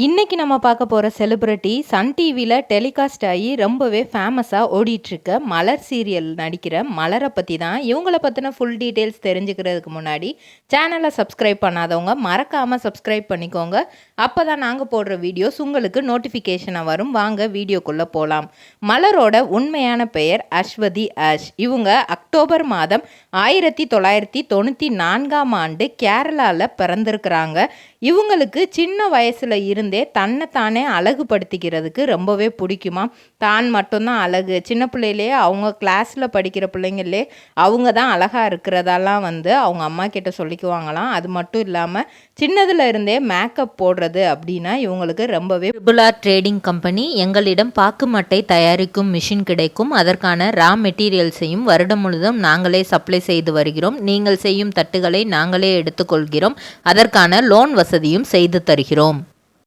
இன்னைக்கு நம்ம பார்க்க போகிற செலிபிரிட்டி சன் டிவியில் டெலிகாஸ்ட் ஆகி ரொம்பவே ஃபேமஸாக ஓடிட்டுருக்க மலர் சீரியல் நடிக்கிற மலரை பற்றி தான். இவங்கள பற்றின ஃபுல் டீட்டெயில்ஸ் தெரிஞ்சுக்கிறதுக்கு முன்னாடி சேனலை சப்ஸ்கிரைப் பண்ணாதவங்க மறக்காமல் சப்ஸ்கிரைப் பண்ணிக்கோங்க. அப்போ தான் நாங்கள் போடுற வீடியோஸ் உங்களுக்கு நோட்டிஃபிகேஷனாக வரும். வாங்க வீடியோக்குள்ளே போகலாம். மலரோட உண்மையான பெயர் அஸ்வதி ஆஷ். இவங்க அக்டோபர் மாதம் 1994 கேரளாவில் பிறந்திருக்கிறாங்க. இவங்களுக்கு சின்ன வயசில் இருந்தே தன்னைத்தானே அழகுபடுத்திக்கிறதுக்கு ரொம்பவே பிடிக்குமா. தான் மட்டும்தான் அழகு. சின்ன பிள்ளையிலே அவங்க கிளாஸில் படிக்கிற பிள்ளைங்களே அவங்க தான் அழகாக இருக்கிறதெல்லாம் அவங்க அம்மா கிட்ட சொல்லிக்குவாங்களாம். அது மட்டும் இல்லாமல் சின்னதில் இருந்தே மேக்கப் போடுறது அப்படின்னா இவங்களுக்கு ரொம்பவே ட்ரிபிள்-ஆர் ட்ரேடிங் கம்பெனி எங்களிடம் பாக்கு மட்டை தயாரிக்கும் மிஷின் கிடைக்கும். அதற்கான ரா மெட்டீரியல்ஸையும் வருடம் முழுதும் நாங்களே சப்ளை செய்து வருகிறோம். நீங்கள் செய்யும் தட்டுகளை நாங்களே எடுத்துக்கொள்கிறோம். அதற்கான லோன் வசதியும் செய்து தருகிறோம்.